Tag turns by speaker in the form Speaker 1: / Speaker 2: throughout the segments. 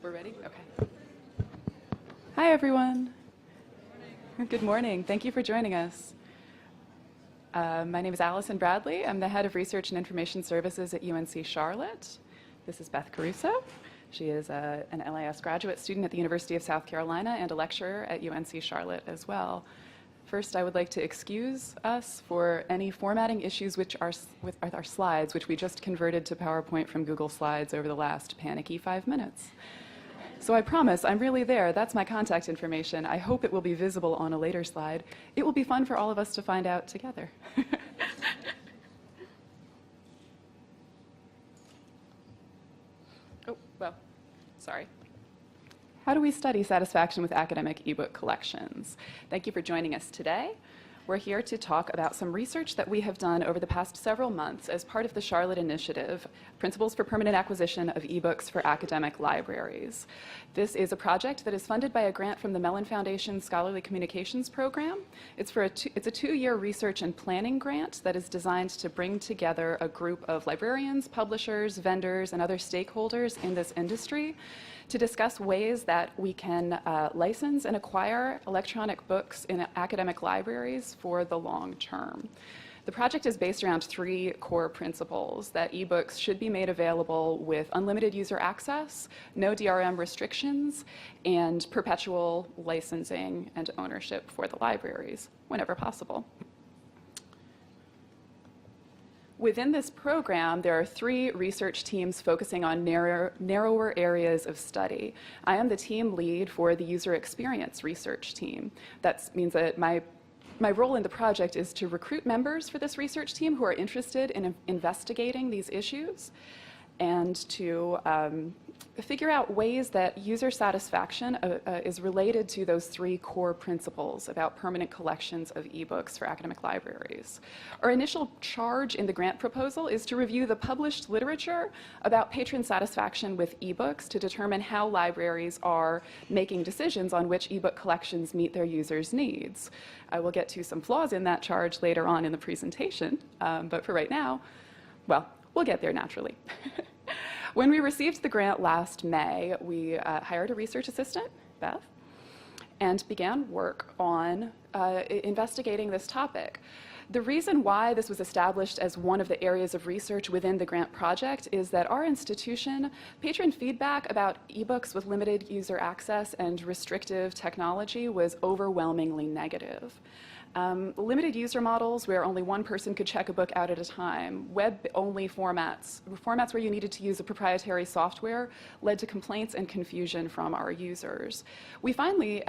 Speaker 1: We're ready? Okay. Hi, everyone. Good morning. Thank you for joining us. My name is Alison Bradley. I'm the head of Research and Information Services at UNC Charlotte. This is Beth Caruso. She is an LIS graduate student at the University of South Carolina and a lecturer at UNC Charlotte as well. First, I would like to excuse us for any formatting issues with our slides, which we just converted to PowerPoint from Google Slides over the last panicky 5 minutes. So I promise, I'm really there. That's my contact information. I hope it will be visible on a later slide. It will be fun for all of us to find out together. Oh, well, sorry. How do we study satisfaction with academic ebook collections? Thank you for joining us today. We're here to talk about some research that we have done over the past several months as part of the Charlotte Initiative, Principles for Permanent Acquisition of eBooks for Academic Libraries. This is a project that is funded by a grant from the Mellon Foundation Scholarly Communications Program. It's a 2-year research and planning grant that is designed to bring together a group of librarians, publishers, vendors, and other stakeholders in this industry to discuss ways that we can license and acquire electronic books in academic libraries for the long term. The project is based around 3 core principles: that ebooks should be made available with unlimited user access, no DRM restrictions, and perpetual licensing and ownership for the libraries whenever possible. Within this program, there are 3 research teams focusing on narrower areas of study. I am the team lead for the user experience research team. That means that my role in the project is to recruit members for this research team who are interested in investigating these issues and to figure out ways that user satisfaction is related to those 3 core principles about permanent collections of ebooks for academic libraries. Our initial charge in the grant proposal is to review the published literature about patron satisfaction with ebooks to determine how libraries are making decisions on which ebook collections meet their users' needs. I will get to some flaws in that charge later on in the presentation, but for right now, well, we'll get there naturally. When we received the grant last May, we hired a research assistant, Beth, and began work on investigating this topic. The reason why this was established as one of the areas of research within the grant project is that our institution, patron feedback about ebooks with limited user access and restrictive technology was overwhelmingly negative. Limited user models where only one person could check a book out at a time, web-only formats where you needed to use a proprietary software led to complaints and confusion from our users. We finally,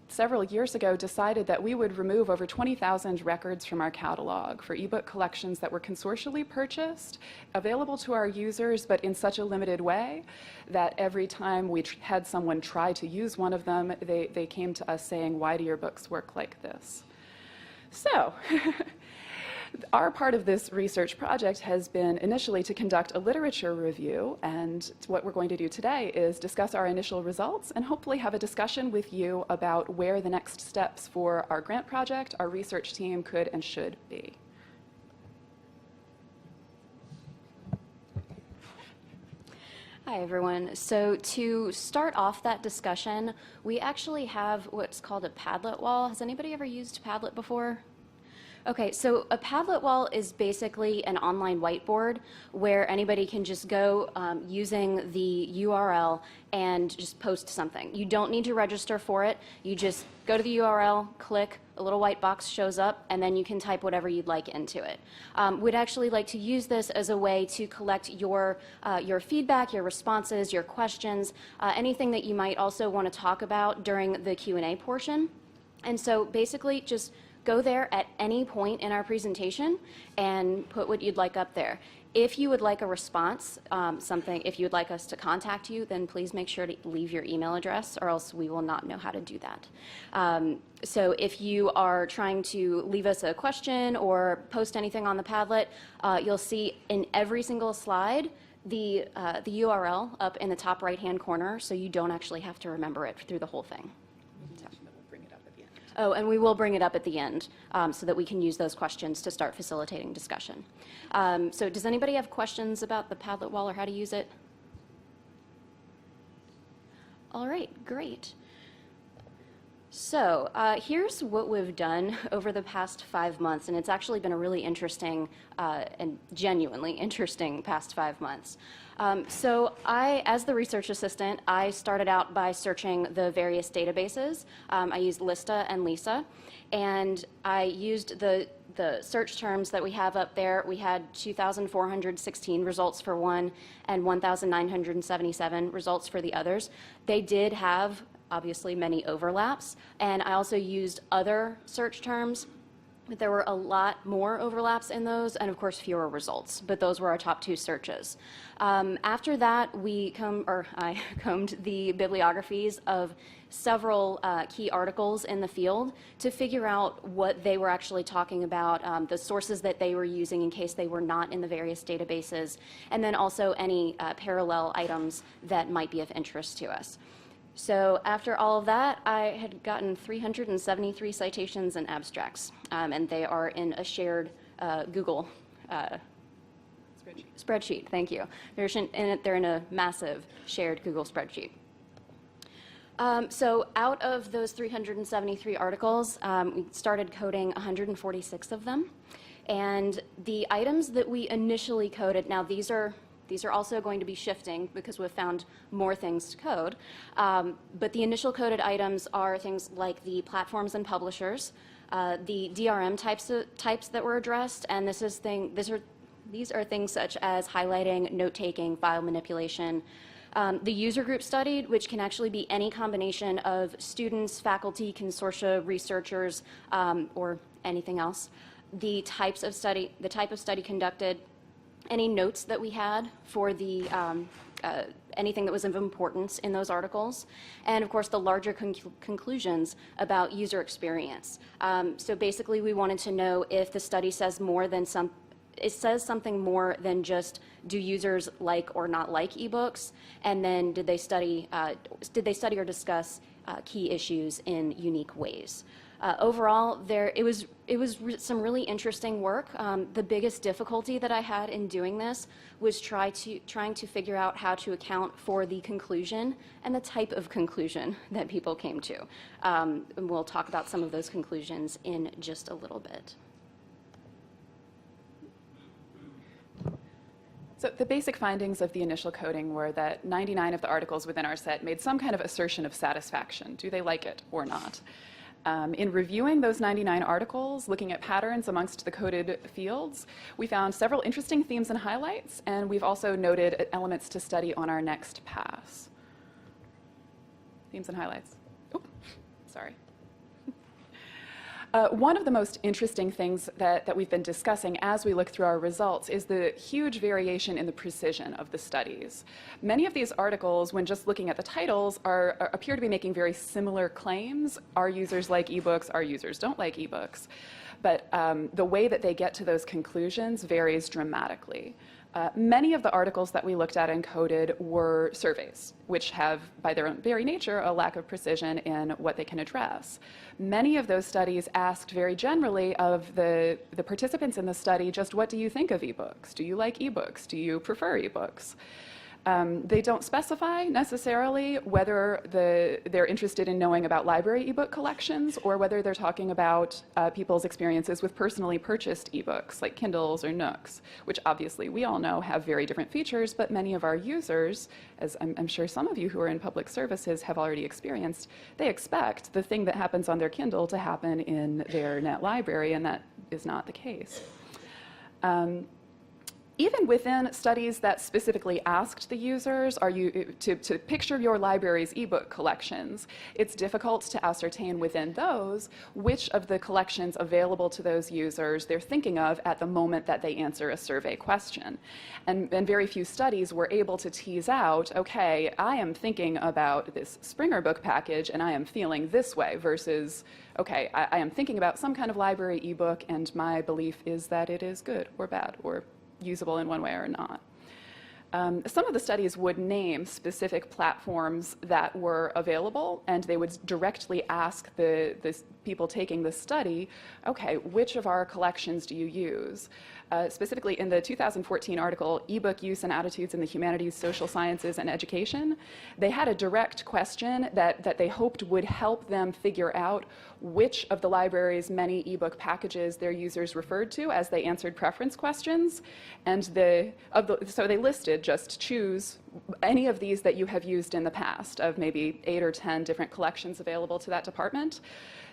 Speaker 1: several years ago, decided that we would remove over 20,000 records from our catalog for ebook collections that were consortially purchased, available to our users, but in such a limited way that every time we had someone try to use one of them, they came to us saying, "Why do your books work like this?" So, our part of this research project has been initially to conduct a literature review, and what we're going to do today is discuss our initial results and hopefully have a discussion with you about where the next steps for our grant project, our research team could and should be.
Speaker 2: Hi, everyone. So to start off that discussion, we actually have what's called a Padlet Wall. Has anybody ever used Padlet before? Okay, so a Padlet Wall is basically an online whiteboard where anybody can just go using the URL and just post something. You don't need to register for it. You just go to the URL, click, a little white box shows up, and then you can type whatever you'd like into it. We'd actually like to use this as a way to collect your feedback, your responses, your questions, anything that you might also want to talk about during the Q&A portion. And so basically just go there at any point in our presentation and put what you'd like up there. If you would like a response, if you would like us to contact you, then please make sure to leave your email address or else we will not know how to do that. So if you are trying to leave us a question or post anything on the Padlet, you'll see in every single slide the URL up in the top right-hand corner, so you don't actually have to remember it through the whole thing. Oh, and we will bring it up at the end so that we can use those questions to start facilitating discussion. So does anybody have questions about the Padlet Wall or how to use it? All right, great. So here's what we've done over the past 5 months, and it's actually been a really interesting and genuinely interesting past 5 months. So as the research assistant, I started out by searching the various databases. I used Lista and Lisa, and I used the search terms that we have up there. We had 2,416 results for one and 1,977 results for the others. They did have obviously many overlaps, and I also used other search terms, but there were a lot more overlaps in those, and of course fewer results, but those were our top 2 searches. After that, I combed the bibliographies of several key articles in the field to figure out what they were actually talking about, the sources that they were using in case they were not in the various databases, and then also any parallel items that might be of interest to us. So after all of that, I had gotten 373 citations and abstracts, and they are in a shared Google spreadsheet. Thank you. They're in a massive shared Google spreadsheet. So out of those 373 articles, we started coding 146 of them. And the items that we initially coded, now these are also going to be shifting because we've found more things to code. But the initial coded items are things like the platforms and publishers, the DRM types that were addressed, and these are things such as highlighting, note-taking, file manipulation. The user group studied, which can actually be any combination of students, faculty, consortia, researchers, or anything else. The type of study conducted, any notes that we had for the anything that was of importance in those articles, and of course the larger conclusions about user experience. So basically we wanted to know if the study says something more than just do users like or not like ebooks, and then did they study or discuss key issues in unique ways. Overall, it was some really interesting work. The biggest difficulty that I had in doing this was trying to figure out how to account for the conclusion and the type of conclusion that people came to. And we'll talk about some of those conclusions in just a little bit.
Speaker 1: So the basic findings of the initial coding were that 99 of the articles within our set made some kind of assertion of satisfaction. Do they like it or not? In reviewing those 99 articles, looking at patterns amongst the coded fields, we found several interesting themes and highlights, and we've also noted elements to study on our next pass. Themes and highlights. Oh, sorry. One of the most interesting things that we've been discussing as we look through our results is the huge variation in the precision of the studies. Many of these articles, when just looking at the titles, appear to be making very similar claims. Our users like ebooks, our users don't like ebooks. But the way that they get to those conclusions varies dramatically. Many of the articles that we looked at and coded were surveys, which have, by their own very nature, a lack of precision in what they can address. Many of those studies asked very generally of the participants in the study, just what do you think of ebooks? Do you like ebooks? Do you prefer ebooks? They don't specify necessarily whether they're interested in knowing about library ebook collections or whether they're talking about people's experiences with personally purchased ebooks like Kindles or Nooks, which obviously we all know have very different features, but many of our users, as I'm sure some of you who are in public services have already experienced, they expect the thing that happens on their Kindle to happen in their net library, and that is not the case. Even within studies that specifically asked the users to picture your library's ebook collections, it's difficult to ascertain within those which of the collections available to those users they're thinking of at the moment that they answer a survey question. And very few studies were able to tease out, okay, I am thinking about this Springer book package and I am feeling this way, versus, okay, I am thinking about some kind of library ebook and my belief is that it is good or bad or usable in one way or not. Some of the studies would name specific platforms that were available, and they would directly ask the people taking the study, okay, which of our collections do you use? Specifically in the 2014 article, Ebook Use and Attitudes in the Humanities, Social Sciences, and Education, they had a direct question that they hoped would help them figure out which of the library's many ebook packages their users referred to as they answered preference questions. And so they listed, just choose any of these that you have used in the past, of maybe 8 or 10 different collections available to that department.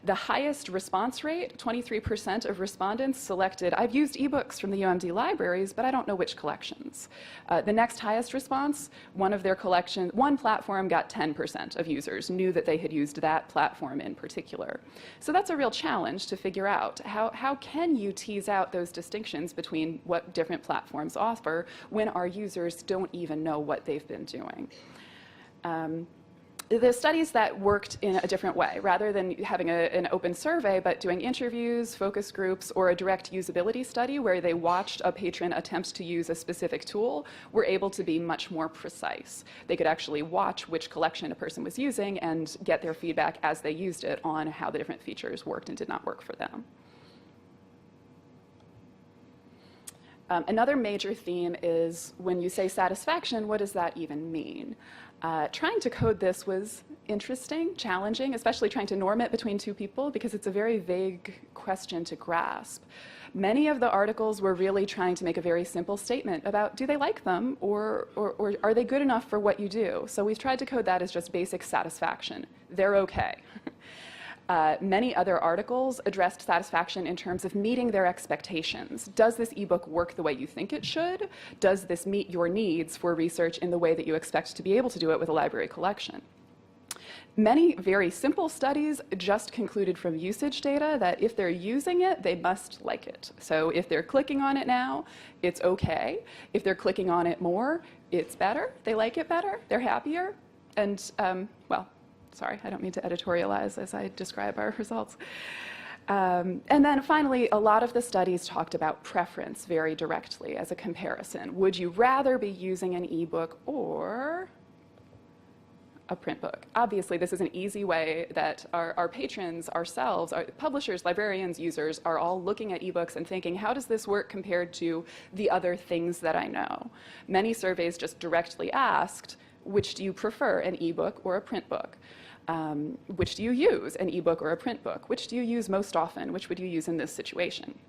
Speaker 1: The highest response rate, 23% of respondents selected, I've used ebooks from the UMD libraries, but I don't know which collections. The next highest response, one platform got 10% of users knew that they had used that platform in particular. So that's a real challenge to figure out. How can you tease out those distinctions between what different platforms offer when our users don't even know what they've been doing? The studies that worked in a different way, rather than having an open survey, but doing interviews, focus groups, or a direct usability study where they watched a patron attempt to use a specific tool, were able to be much more precise. They could actually watch which collection a person was using and get their feedback as they used it on how the different features worked and did not work for them. Another major theme is when you say satisfaction, what does that even mean? Trying to code this was interesting, challenging, especially trying to norm it between two people because it's a very vague question to grasp. Many of the articles were really trying to make a very simple statement about do they like them or are they good enough for what you do? So we've tried to code that as just basic satisfaction. They're okay. Many other articles addressed satisfaction in terms of meeting their expectations. Does this ebook work the way you think it should? Does this meet your needs for research in the way that you expect to be able to do it with a library collection? Many very simple studies just concluded from usage data that if they're using it, they must like it. So if they're clicking on it now, it's okay. If they're clicking on it more, it's better. They like it better. They're happier. And, well, sorry, I don't mean to editorialize as I describe our results. And then finally, a lot of the studies talked about preference very directly as a comparison. Would you rather be using an ebook or a print book? Obviously, this is an easy way that our patrons, ourselves, our publishers, librarians, users are all looking at ebooks and thinking, how does this work compared to the other things that I know? Many surveys just directly asked, which do you prefer, an ebook or a print book? Which do you use, an ebook or a print book? Which do you use most often? Which would you use in this situation?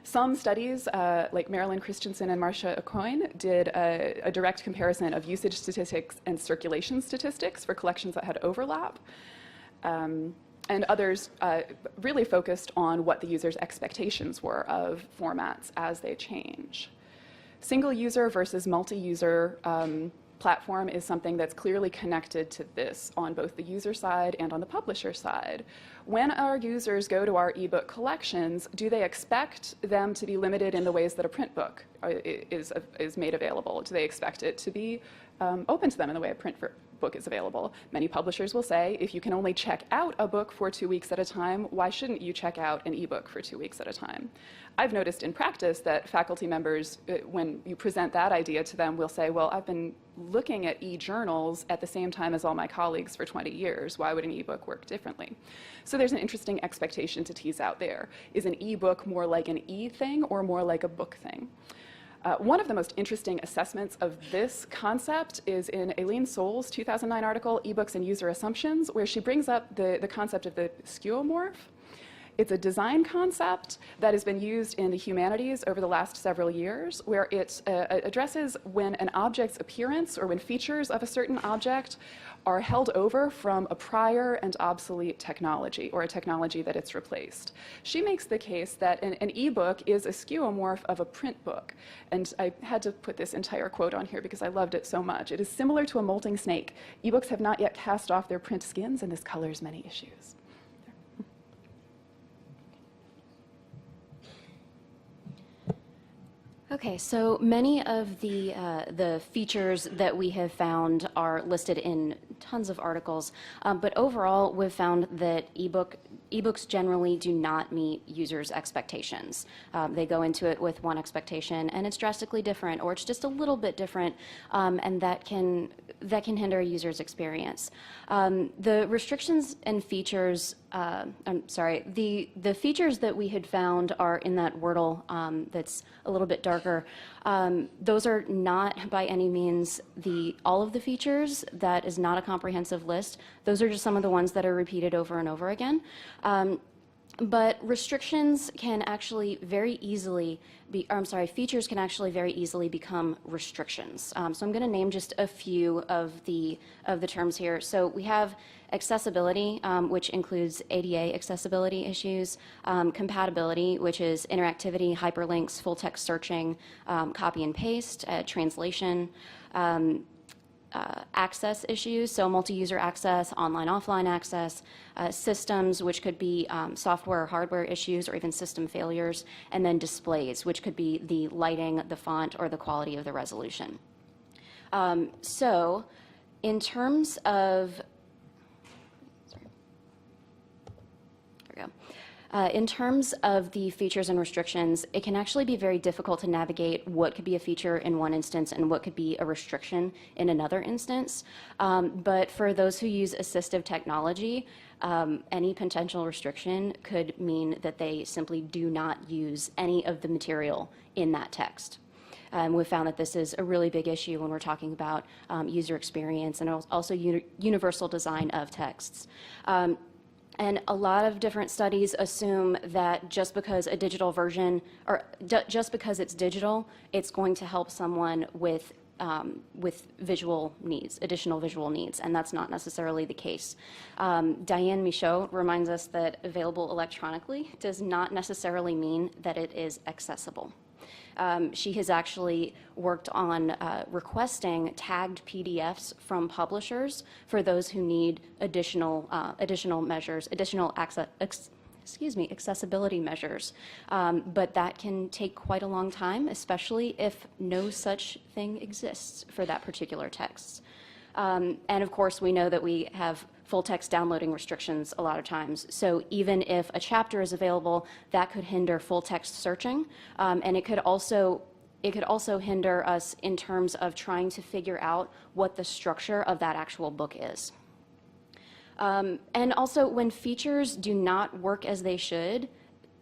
Speaker 1: Some studies, like Marilyn Christensen and Marcia Aucoin, did a direct comparison of usage statistics and circulation statistics for collections that had overlap. And others really focused on what the user's expectations were of formats as they change. Single user versus multi-user platform is something that's clearly connected to this on both the user side and on the publisher side. When our users go to our ebook collections, do they expect them to be limited in the ways that a print book is made available? Do they expect it to be open to them in the way a print book is available? Many publishers will say, if you can only check out a book for 2 weeks at a time, why shouldn't you check out an ebook for 2 weeks at a time? I've noticed in practice that faculty members, when you present that idea to them, will say, well, I've been looking at e-journals at the same time as all my colleagues for 20 years. Why would an ebook work differently? So there's an interesting expectation to tease out there. Is an ebook more like an e-thing or more like a book thing? One of the most interesting assessments of this concept is in Aileen Soul's 2009 article, Ebooks and User Assumptions, where she brings up the concept of the skeuomorph. It's a design concept that has been used in the humanities over the last several years, where it addresses when an object's appearance or when features of a certain object are held over from a prior and obsolete technology or a technology that it's replaced. She makes the case that an ebook is a skeuomorph of a print book. And I had to put this entire quote on here because I loved it so much. It is similar to a molting snake. Ebooks have not yet cast off their print skins, and this colors many issues.
Speaker 2: Okay, so many of the features that we have found are listed in tons of articles, but overall we've found that ebook ebooks generally do not meet users' expectations. They go into it with one expectation, and it's drastically different, or it's just a little bit different, and that can hinder a user's experience. The restrictions and features, the features that we had found are in that Wordle that's a little bit darker. Those are not by any means all of the features. That is not a comprehensive list. Those are just some of the ones that are repeated over and over again. But restrictions can actually very easily features can actually very easily become restrictions. So I'm going to name just a few of the terms here. So we have accessibility, which includes ADA accessibility issues, compatibility, which is interactivity, hyperlinks, full text searching, copy and paste, translation, access issues, so multi-user access, online, offline access, systems, which could be software or hardware issues or even system failures, and then displays, which could be the lighting, the font, or the quality of the resolution. So in terms of, in terms of the features and restrictions, it can actually be very difficult to navigate what could be a feature in one instance and what could be a restriction in another instance. But for those who use assistive technology, any potential restriction could mean that they simply do not use any of the material in that text. We've found that this is a really big issue when we're talking about user experience and also universal design of texts. And a lot of different studies assume that just because a digital version, or just because it's digital, it's going to help someone with visual needs, additional visual needs, and that's not necessarily the case. Diane Michaud reminds us that available electronically does not necessarily mean that it is accessible. She has actually worked on requesting tagged PDFs from publishers for those who need additional measures, accessibility measures. But that can take quite a long time, especially if no such thing exists for that particular text. And of course, we know that we have full text downloading restrictions a lot of times. So even if a chapter is available, that could hinder full text searching, and it could also hinder us in terms of trying to figure out what the structure of that actual book is. And also, when features do not work as they should,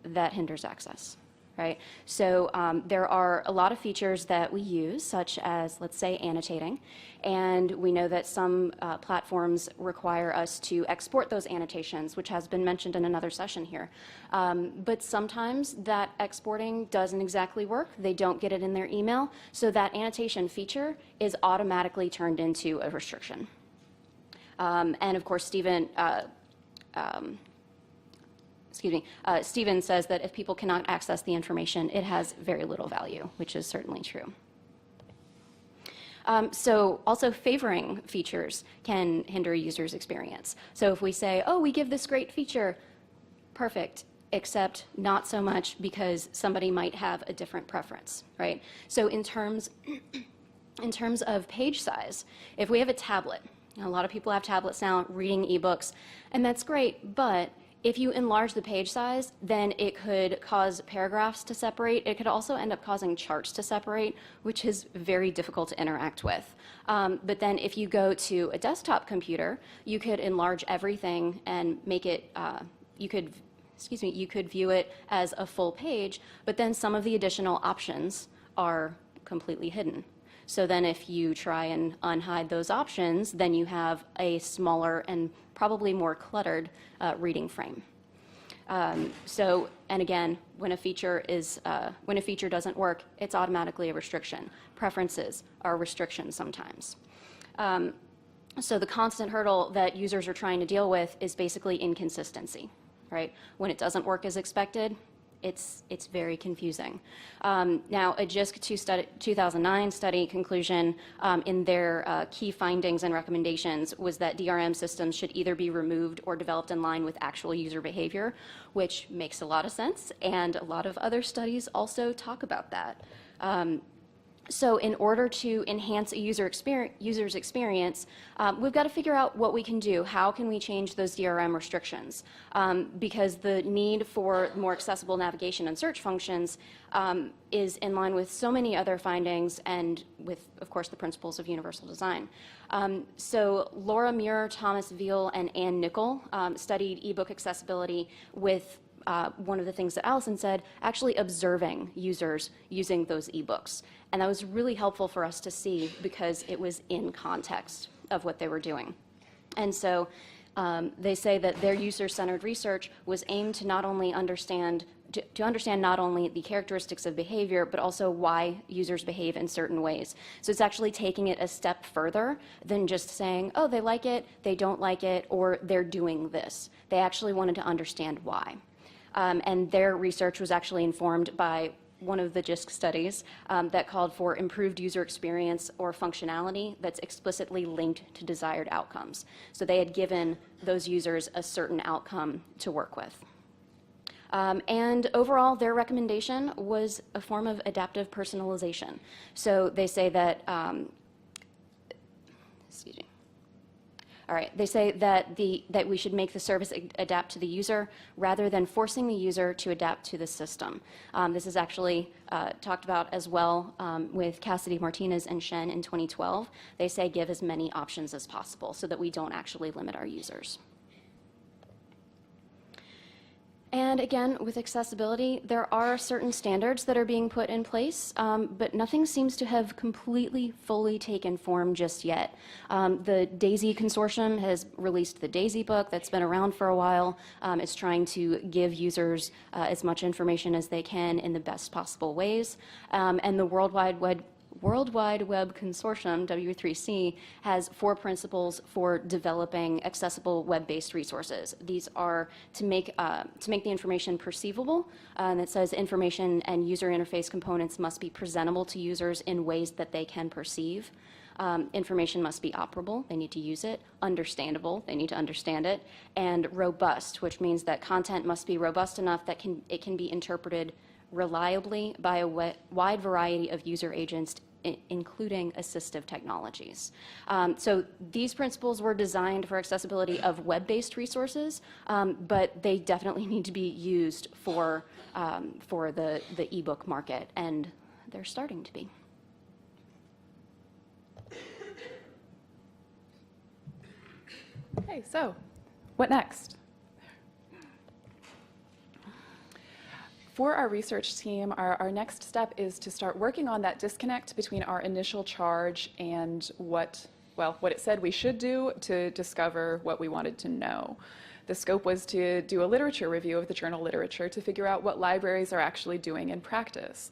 Speaker 2: that hinders access. Right? So there are a lot of features that we use, such as, let's say, annotating, and we know that some platforms require us to export those annotations, which has been mentioned in another session here. But sometimes that exporting doesn't exactly work. They don't get it in their email, so that annotation feature is automatically turned into a restriction. And of course, Stephen says that if people cannot access the information, it has very little value, which is certainly true. So also favoring features can hinder a user's experience. So if we say, oh, we give this great feature, perfect, except not so much because somebody might have a different preference, right? So in terms of page size, if we have a tablet, a lot of people have tablets now reading ebooks, and that's great, but if you enlarge the page size, then it could cause paragraphs to separate. It could also end up causing charts to separate, which is very difficult to interact with. But then if you go to a desktop computer, you could enlarge everything and make it, you could view it as a full page, but then some of the additional options are completely hidden. So then if you try and unhide those options, then you have a smaller and probably more cluttered reading frame. And again, when a feature doesn't work, it's automatically a restriction. Preferences are restrictions sometimes. So the constant hurdle that users are trying to deal with is basically inconsistency, right? When it doesn't work as expected, it's very confusing. Now, a JISC 2009 study conclusion in their key findings and recommendations was that DRM systems should either be removed or developed in line with actual user behavior, which makes a lot of sense, and a lot of other studies also talk about that. So in order to enhance a user's experience, we've got to figure out what we can do. How can we change those DRM restrictions? Because the need for more accessible navigation and search functions is in line with so many other findings and with, of course, the principles of universal design. So Laura Muir, Thomas Veal, and Ann Nickel studied ebook accessibility with one of the things that Alison said, actually observing users using those ebooks. And that was really helpful for us to see because it was in context of what they were doing. And so they say that their user-centered research was aimed to not only understand not only the characteristics of behavior, but also why users behave in certain ways. So it's actually taking it a step further than just saying, oh, they like it, they don't like it, or they're doing this. They actually wanted to understand why. And their research was actually informed by one of the JISC studies that called for improved user experience or functionality that's explicitly linked to desired outcomes. So they had given those users a certain outcome to work with. And overall, their recommendation was a form of adaptive personalization. So they say that, excuse me. All right, they say that we should make the service adapt to the user rather than forcing the user to adapt to the system. This is actually talked about as well with Cassidy Martinez and Shen in 2012. They say give as many options as possible so that we don't actually limit our users. And again, with accessibility, there are certain standards that are being put in place, but nothing seems to have completely, fully taken form just yet. The DAISY Consortium has released the DAISY book that's been around for a while. It's trying to give users as much information as they can in the best possible ways. And the World Wide Web Consortium, W3C, has 4 principles for developing accessible web-based resources. These are to make the information perceivable, and it says information and user interface components must be presentable to users in ways that they can perceive. Information must be operable, they need to use it, understandable, they need to understand it, and robust, which means that content must be robust enough that it can be interpreted reliably by a wide variety of user agents, including assistive technologies. So these principles were designed for accessibility of web-based resources, but they definitely need to be used for the ebook market, and they're starting to be.
Speaker 1: Okay, so what next? For our research team, our next step is to start working on that disconnect between our initial charge and what it said we should do to discover what we wanted to know. The scope was to do a literature review of the journal literature to figure out what libraries are actually doing in practice.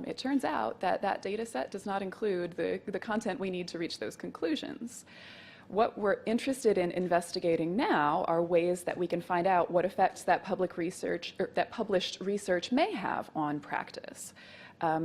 Speaker 1: It turns out that that data set does not include the content we need to reach those conclusions. What we're interested in investigating now are ways that we can find out what effects that public research or that published research may have on practice.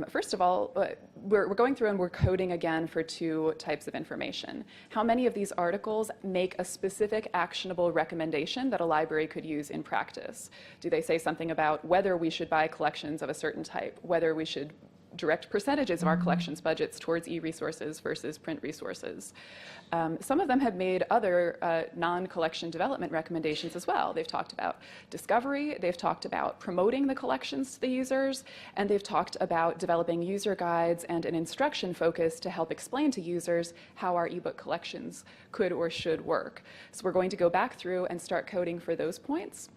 Speaker 1: First of all, we're going through and we're coding again for 2 types of information. How many of these articles make a specific actionable recommendation that a library could use in practice? Do they say something about whether we should buy collections of a certain type, whether we should direct percentages of our collections budgets towards e-resources versus print resources? Some of them have made other non-collection development recommendations as well. They've talked about discovery, they've talked about promoting the collections to the users, and they've talked about developing user guides and an instruction focus to help explain to users how our ebook collections could or should work. So we're going to go back through and start coding for those points.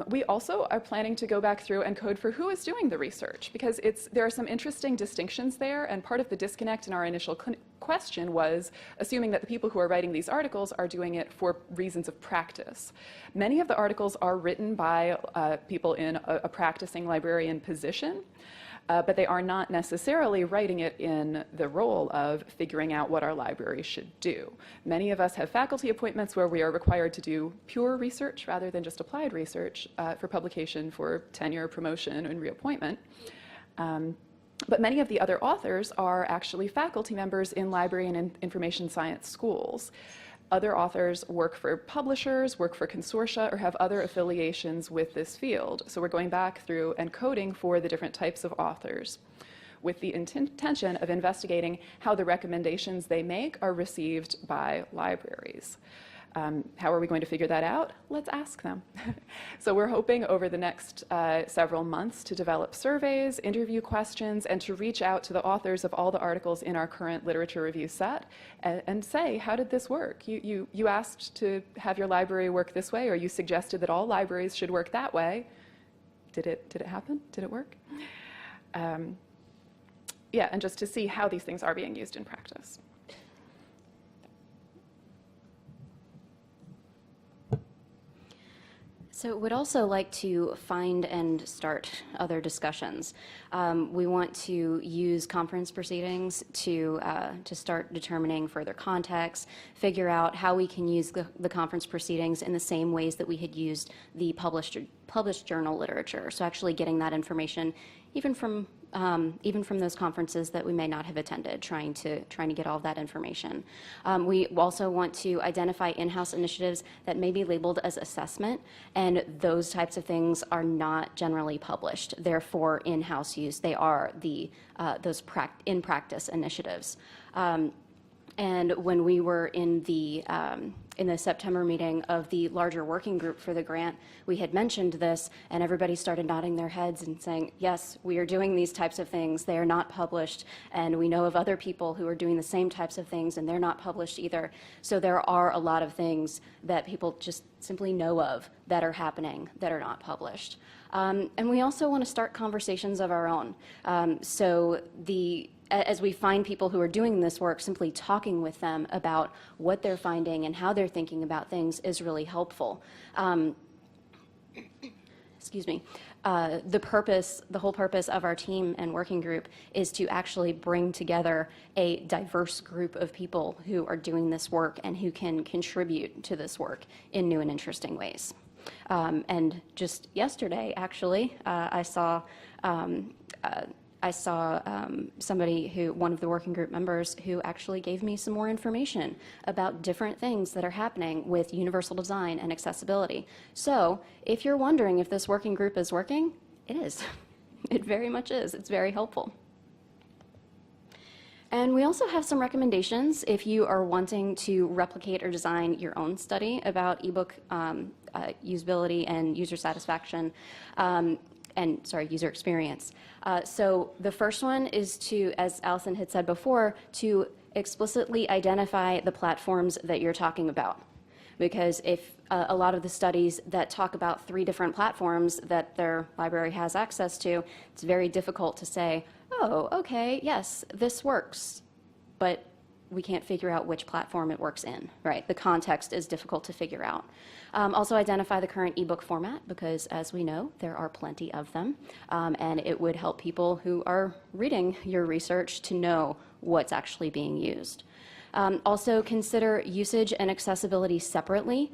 Speaker 1: We also are planning to go back through and code for who is doing the research, because there are some interesting distinctions there, and part of the disconnect in our initial question was assuming that the people who are writing these articles are doing it for reasons of practice. Many of the articles are written by people in a practicing librarian position, but they are not necessarily writing it in the role of figuring out what our library should do. Many of us have faculty appointments where we are required to do pure research rather than just applied research for publication, for tenure, promotion, and reappointment. But many of the other authors are actually faculty members in library and information science schools. Other authors work for publishers, work for consortia, or have other affiliations with this field. So we're going back through and coding for the different types of authors. with the intention of investigating how the recommendations they make are received by libraries. How are we going to figure that out? Let's ask them. So we're hoping over the next several months to develop surveys, interview questions, and to reach out to the authors of all the articles in our current literature review set and say, how did this work? You asked to have your library work this way, or you suggested that all libraries should work that way. Did it happen? Did it work? Yeah, and just to see how these things are being used in practice.
Speaker 2: So we'd also like to find and start other discussions. We want to use conference proceedings to start determining further context, figure out how we can use the conference proceedings in the same ways that we had used the published journal literature. So actually getting that information even from those conferences that we may not have attended, trying to get all of that information. We also want to identify in-house initiatives that may be labeled as assessment, and those types of things are not generally published. Therefore, in-house use, they are those in-practice initiatives. And when we were in the September meeting of the larger working group for the grant, we had mentioned this, and everybody started nodding their heads and saying, yes, we are doing these types of things. They are not published, and we know of other people who are doing the same types of things, and they're not published either. So there are a lot of things that people just simply know of that are happening that are not published. And we also want to start conversations of our own. As we find people who are doing this work, simply talking with them about what they're finding and how they're thinking about things is really helpful. Excuse me. The whole purpose of our team and working group is to actually bring together a diverse group of people who are doing this work and who can contribute to this work in new and interesting ways. And just yesterday, actually, I saw somebody one of the working group members, who actually gave me some more information about different things that are happening with universal design and accessibility. So if you're wondering if this working group is working, it is. It very much is. It's very helpful. And we also have some recommendations if you are wanting to replicate or design your own study about ebook usability and user satisfaction. User experience. So the first one is to, as Alison had said before, to explicitly identify the platforms that you're talking about. Because if a lot of the studies that talk about 3 different platforms that their library has access to, it's very difficult to say, oh, okay, yes, this works, but we can't figure out which platform it works in, right? The context is difficult to figure out. Also identify the current ebook format, because as we know, there are plenty of them, and it would help people who are reading your research to know what's actually being used. Also consider usage and accessibility separately,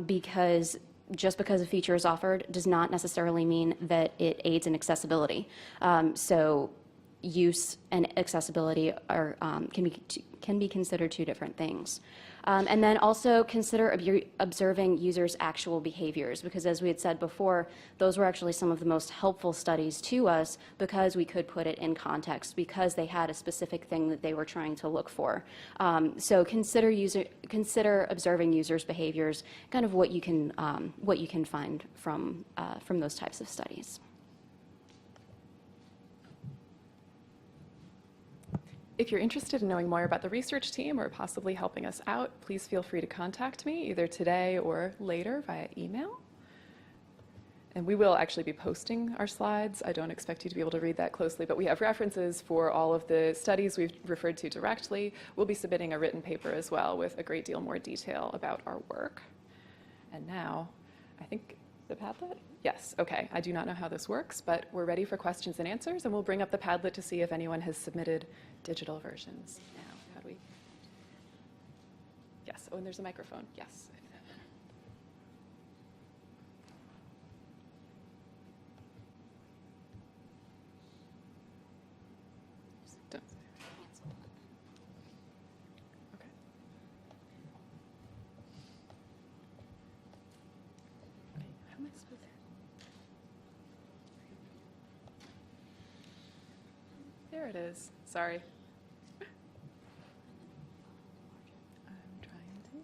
Speaker 2: because just because a feature is offered does not necessarily mean that it aids in accessibility. So use and accessibility are, can be considered 2 different things. And then also consider observing users' actual behaviors, because as we had said before, those were actually some of the most helpful studies to us, because we could put it in context, because they had a specific thing that they were trying to look for. So consider observing users' behaviors, kind of what you can find from those types of studies.
Speaker 1: If you're interested in knowing more about the research team or possibly helping us out, please feel free to contact me either today or later via email. And we will actually be posting our slides. I don't expect you to be able to read that closely, but we have references for all of the studies we've referred to directly. We'll be submitting a written paper as well with a great deal more detail about our work. And now, I think the Padlet? Yes, okay. I do not know how this works, but we're ready for questions and answers, and we'll bring up the Padlet to see if anyone has submitted digital versions. Now, how do we? Yes, oh, and there's a microphone. Yes. Don't. Okay. How am I supposed to? There it is. Sorry. I'm trying to.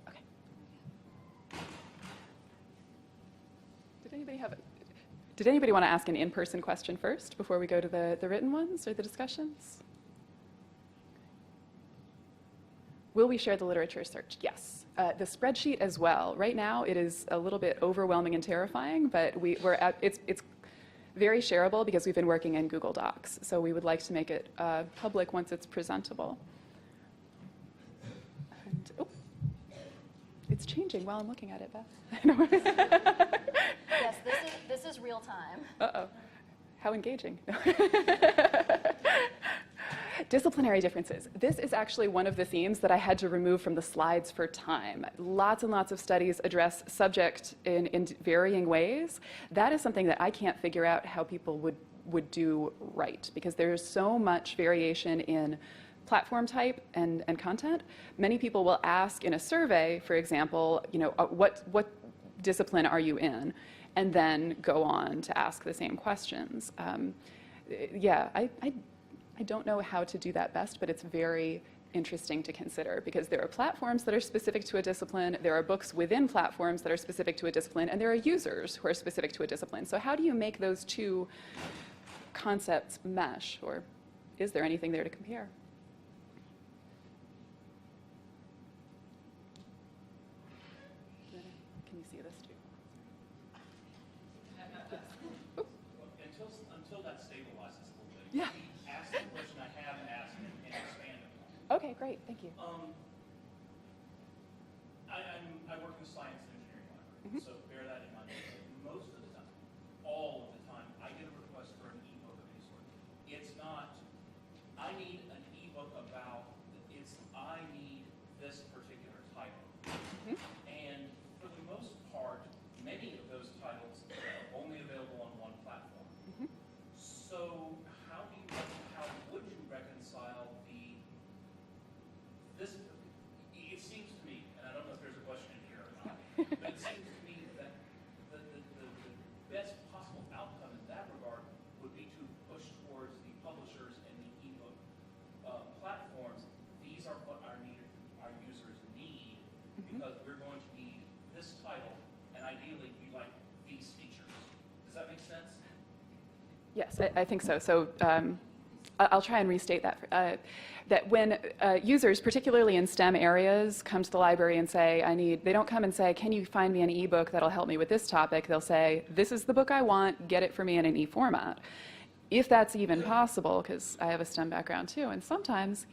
Speaker 1: Okay. Did anybody want to ask an in-person question first before we go to the written ones or the discussions? Will we share the literature search? Yes. The spreadsheet as well. Right now, it is a little bit overwhelming and terrifying, but it's very shareable because we've been working in Google Docs. So we would like to make it public once it's presentable. And, oh, it's changing while I'm looking at it, Beth.
Speaker 2: Yes, this is real time.
Speaker 1: Uh-oh. How engaging. Disciplinary differences. This is actually one of the themes that I had to remove from the slides for time. Lots and lots of studies address subject in varying ways. That is something that I can't figure out how people would do right, because there's so much variation in platform type and content. Many people will ask in a survey, for example, what discipline are you in? And then go on to ask the same questions. I don't know how to do that best, but it's very interesting to consider, because there are platforms that are specific to a discipline, there are books within platforms that are specific to a discipline, and there are users who are specific to a discipline. So how do you make those two concepts mesh, or is there anything there to compare? Can you see this too?
Speaker 3: Until that stabilizes a little bit.
Speaker 1: Yeah.
Speaker 3: Ask the question I have asked and expand it.
Speaker 1: Okay, great, thank you.
Speaker 3: I work in the science and engineering library, so bear that in mind. Most of the time, all of the time, I get a request for an ebook of any sort. It's not, I need an ebook about, it's I need this particular title. And for the most part, many of those titles are only available on one platform. So how would you reconcile this? It seems to me, and I don't know if there's a question in here or not, but it seems to me that the best possible outcome in that regard would be to push towards the publishers and the ebook platforms. These are what our users need, because we're going to need this title, and ideally we like these features. Does that make sense?
Speaker 1: Yes, I think so. So I'll try and restate that. That when users, particularly in STEM areas, come to the library and say, they don't come and say, can you find me an ebook that'll help me with this topic? They'll say, this is the book I want, get it for me in an e-format. If that's even possible, because I have a STEM background too, and sometimes,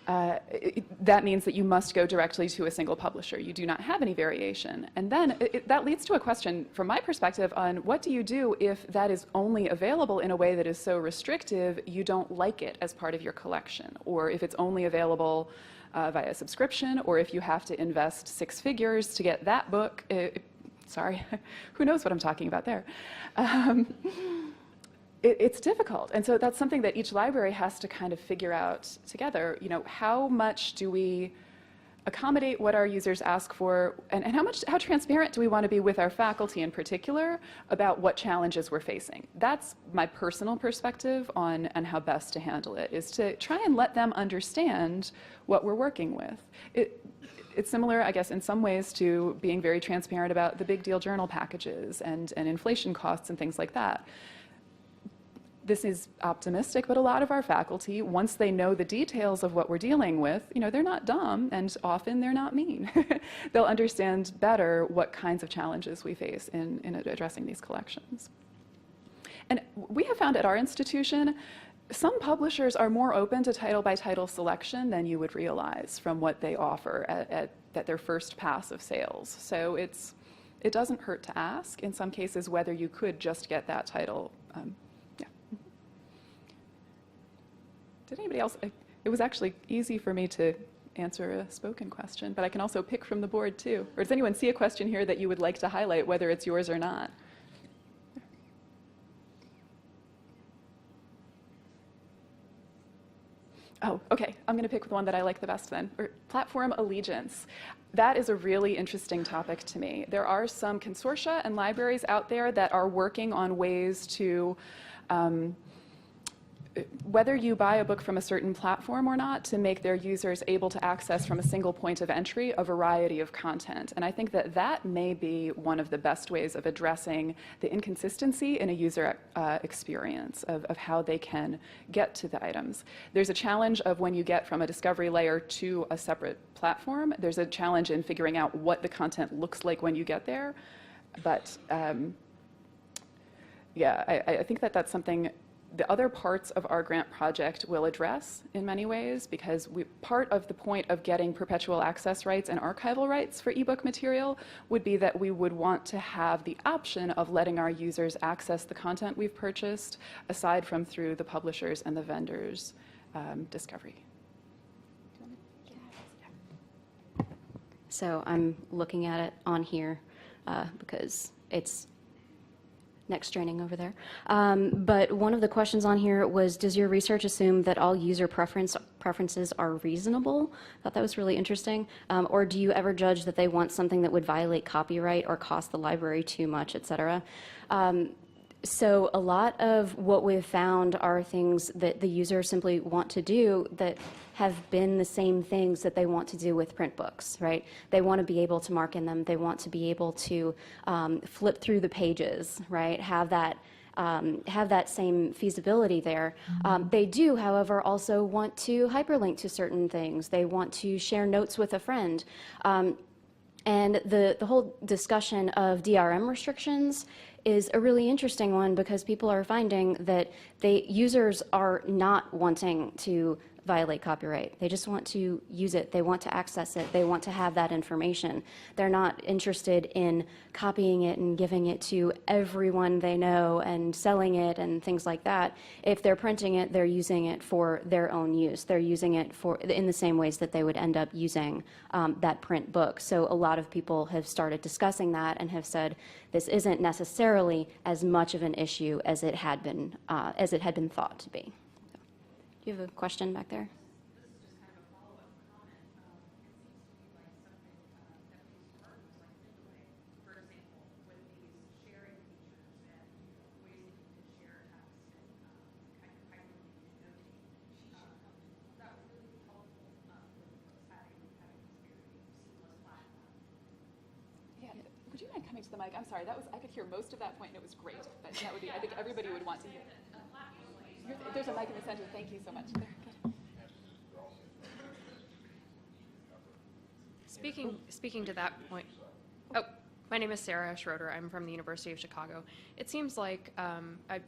Speaker 1: that means that you must go directly to a single publisher. You do not have any variation. And then that leads to a question, from my perspective, on what do you do if that is only available in a way that is so restrictive you don't like it as part of your collection, or if it's only available via subscription, or if you have to invest 6 figures to get that book. Sorry, who knows what I'm talking about there. It's difficult, and so that's something that each library has to kind of figure out together. How much do we accommodate what our users ask for, and how transparent do we want to be with our faculty in particular about what challenges we're facing? That's my personal perspective on how best to handle it, is to try and let them understand what we're working with. It's similar, I guess, in some ways to being very transparent about the big deal journal packages and inflation costs and things like that. This is optimistic, but a lot of our faculty, once they know the details of what we're dealing with, they're not dumb, and often they're not mean. They'll understand better what kinds of challenges we face in addressing these collections. And we have found at our institution, some publishers are more open to title-by-title selection than you would realize from what they offer at their first pass of sales. So it doesn't hurt to ask, in some cases, whether you could just get that title. Did anybody else? It was actually easy for me to answer a spoken question, but I can also pick from the board too. Or does anyone see a question here that you would like to highlight, whether it's yours or not? Oh, okay. I'm going to pick the one that I like the best then. Or platform allegiance. That is a really interesting topic to me. There are some consortia and libraries out there that are working on ways to whether you buy a book from a certain platform or not, to make their users able to access from a single point of entry a variety of content. And I think that that may be one of the best ways of addressing the inconsistency in a user experience of how they can get to the items. There's a challenge of when you get from a discovery layer to a separate platform. There's a challenge in figuring out what the content looks like when you get there. But yeah, I think that that's something the other parts of our grant project will address in many ways, because part of the point of getting perpetual access rights and archival rights for ebook material would be that we would want to have the option of letting our users access the content we've purchased, aside from through the publishers and the vendors' discovery.
Speaker 2: So I'm looking at it on here because it's next training over there. But one of the questions on here was, does your research assume that all user preferences are reasonable? I thought that was really interesting. Or do you ever judge that they want something that would violate copyright or cost the library too much, et cetera? So a lot of what we've found are things that the user simply want to do that have been the same things that they want to do with print books, right? They want to be able to mark in them. They want to be able to flip through the pages, right? Have that same feasibility there. They do, however, also want to hyperlink to certain things. They want to share notes with a friend. And the whole discussion of DRM restrictions is a really interesting one, because people are finding that users are not wanting to violate copyright. They just want to use it. They want to access it. They want to have that information. They're not interested in copying it and giving it to everyone they know and selling it and things like that. If they're printing it, they're using it for their own use. They're using it in the same ways that they would end up using that print book. So a lot of people have started discussing that and have said this isn't necessarily as much of an issue as it had been thought to be. Do you have a question back there?
Speaker 1: Would you mind coming to the mic? I'm sorry, I could hear most of that point, and it was great. But that would be, I think everybody would want to hear. There's a mic in the center. Thank you so much.
Speaker 4: Speaking to that point, my name is Sarah Schroeder. I'm from the University of Chicago. It seems like,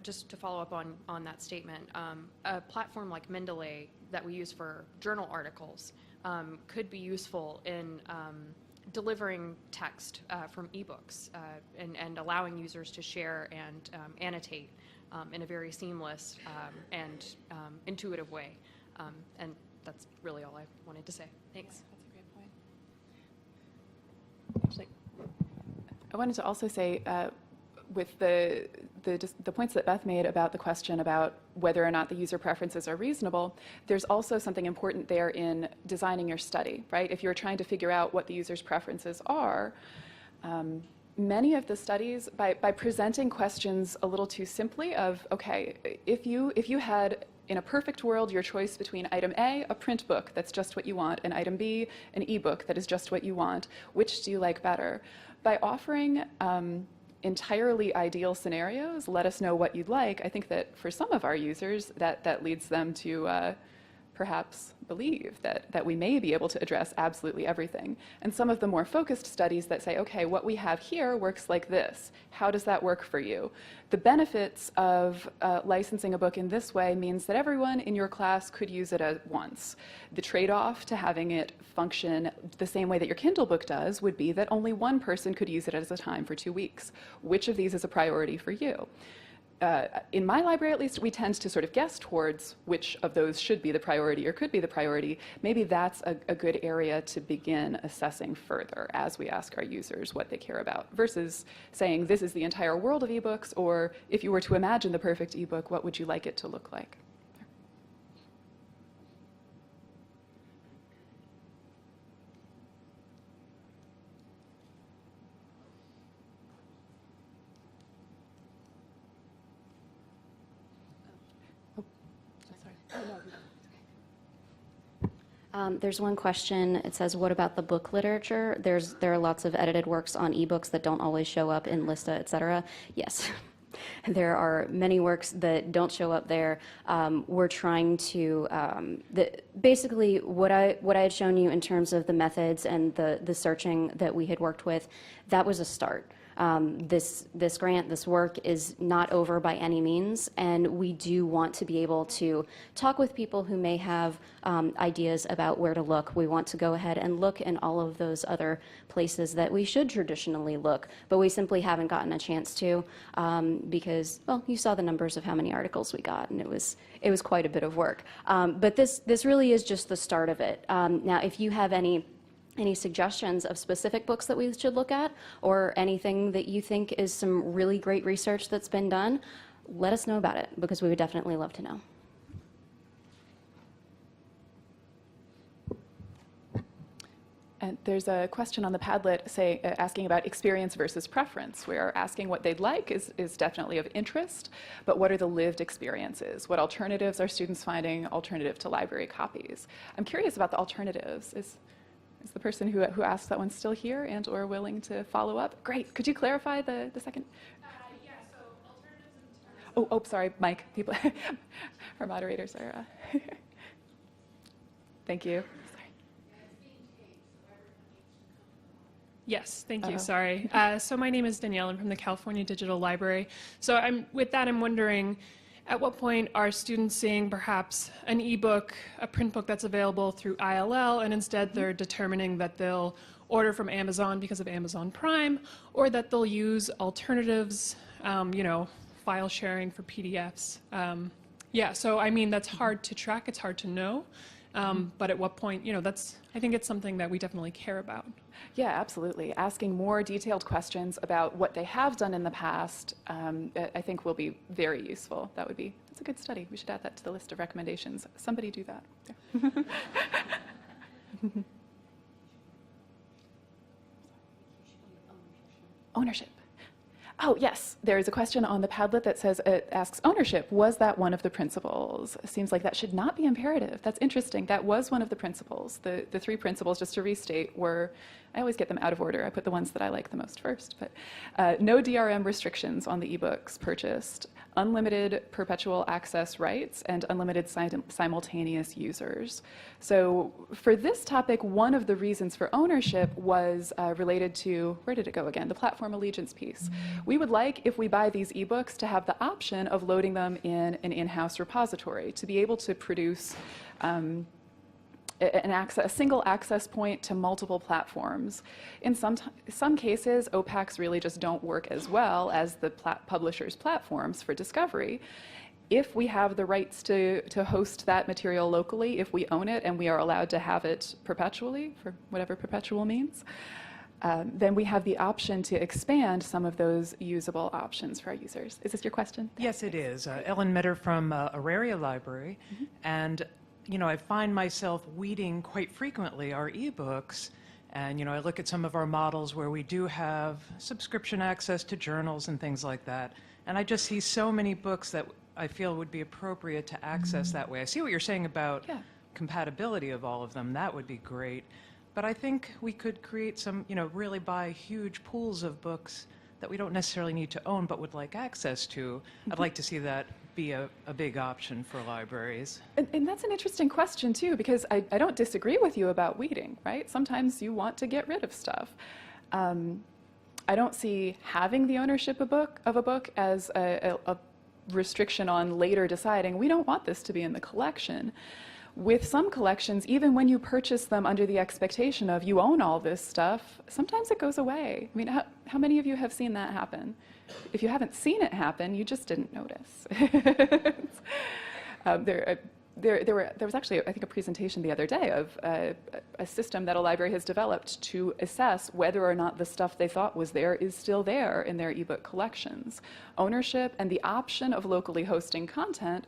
Speaker 4: just to follow up on that statement, a platform like Mendeley that we use for journal articles could be useful in delivering text from ebooks and allowing users to share and annotate in a very seamless and intuitive way. And that's really all I wanted to say. Thanks.
Speaker 1: That's a great point. Actually, I wanted to also say, with the points that Beth made about the question about whether or not the user preferences are reasonable, there's also something important there in designing your study, right? If you're trying to figure out what the user's preferences are, many of the studies, by presenting questions a little too simply of, okay, if you had, in a perfect world, your choice between item A, a print book that's just what you want, and item B, an ebook that is just what you want, which do you like better? By offering entirely ideal scenarios, let us know what you'd like. I think that for some of our users, that leads them to perhaps believe that we may be able to address absolutely everything. And some of the more focused studies that say, okay, what we have here works like this. How does that work for you? The benefits of licensing a book in this way means that everyone in your class could use it at once. The trade-off to having it function the same way that your Kindle book does would be that only one person could use it at a time for 2 weeks. Which of these is a priority for you? In my library, at least, we tend to sort of guess towards which of those should be the priority or could be the priority. Maybe that's a good area to begin assessing further as we ask our users what they care about, versus saying this is the entire world of ebooks, or if you were to imagine the perfect ebook, what would you like it to look like?
Speaker 2: There's one question. It says, what about the book literature? There are lots of edited works on ebooks that don't always show up in Lista, et cetera. Yes. There are many works that don't show up there. We're trying to, basically what I had shown you in terms of the methods and the searching that we had worked with, that was a start. This grant, this work is not over by any means, and we do want to be able to talk with people who may have ideas about where to look. We want to go ahead and look in all of those other places that we should traditionally look, but we simply haven't gotten a chance to because, well, you saw the numbers of how many articles we got, and it was quite a bit of work. But this really is just the start of it. Now, if you have any suggestions of specific books that we should look at, or anything that you think is some really great research that's been done, let us know about it, because we would definitely love to know.
Speaker 1: And there's a question on the Padlet asking about experience versus preference. We're asking what they'd like is definitely of interest, but what are the lived experiences? What alternatives are students finding alternative to library copies? I'm curious about the alternatives. Is the person who asked that one still here and or willing to follow up? Great. Could you clarify the second?
Speaker 5: Yeah, so alternatives in terms
Speaker 1: Oh, sorry, Mike. People, our moderators are. Thank you.
Speaker 5: Yes, thank you.
Speaker 1: Uh-oh.
Speaker 5: Sorry. So my name is Danielle. I'm from the California Digital Library. So I'm wondering, at what point are students seeing perhaps an ebook, a print book that's available through ILL, and instead they're determining that they'll order from Amazon because of Amazon Prime, or that they'll use alternatives, file sharing for PDFs. Yeah, so I mean, that's hard to track. It's hard to know. But at what point, I think it's something that we definitely care about.
Speaker 1: Yeah, absolutely. Asking more detailed questions about what they have done in the past, I think will be very useful. That's a good study. We should add that to the list of recommendations. Somebody do that. Yeah. Ownership. Oh, yes. There is a question on the Padlet that asks ownership. Was that one of the principles? Seems like that should not be imperative. That's interesting. That was one of the principles. The three principles, just to restate, were, I always get them out of order. I put the ones that I like the most first. But no DRM restrictions on the ebooks purchased, unlimited perpetual access rights, and unlimited simultaneous users. So for this topic, one of the reasons for ownership was related to, where did it go again? The platform allegiance piece. We would like, if we buy these ebooks, to have the option of loading them in an in-house repository, to be able to produce a single access point to multiple platforms. In some cases, OPACs really just don't work as well as the publishers' platforms for discovery. If we have the rights to host that material locally, if we own it and we are allowed to have it perpetually, for whatever perpetual means, then we have the option to expand some of those usable options for our users. Is this your question?
Speaker 6: Yes, it is. Ellen Metter from Auraria Library. Mm-hmm. And, I find myself weeding quite frequently our ebooks. And, I look at some of our models where we do have subscription access to journals and things like that. And I just see so many books that I feel would be appropriate to access that way. I see what you're saying about compatibility of all of them. That would be great. But I think we could create some, really buy huge pools of books that we don't necessarily need to own but would like access to. I'd like to see that be a big option for libraries.
Speaker 1: And that's an interesting question, too, because I don't disagree with you about weeding, right? Sometimes you want to get rid of stuff. I don't see having the ownership of a book as a restriction on later deciding, we don't want this to be in the collection. With some collections, even when you purchase them under the expectation of you own all this stuff, sometimes it goes away. I mean, how many of you have seen that happen? If you haven't seen it happen, you just didn't notice. There was actually, I think, a presentation the other day of a system that a library has developed to assess whether or not the stuff they thought was there is still there in their ebook collections. Ownership and the option of locally hosting content,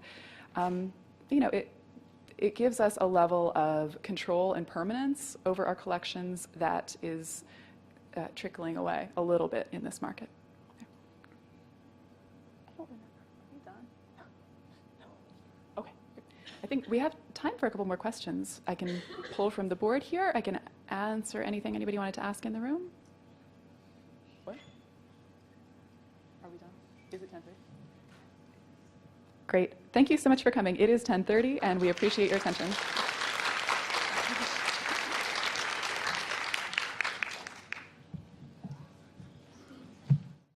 Speaker 1: it gives us a level of control and permanence over our collections that is trickling away a little bit in this market. I don't remember. Are we done? Okay. I think we have time for a couple more questions. I can pull from the board here. I can answer anything anybody wanted to ask in the room. What? Are we done? Is it 10:30? Great. Thank you so much for coming. It is 10:30, and we appreciate your attention.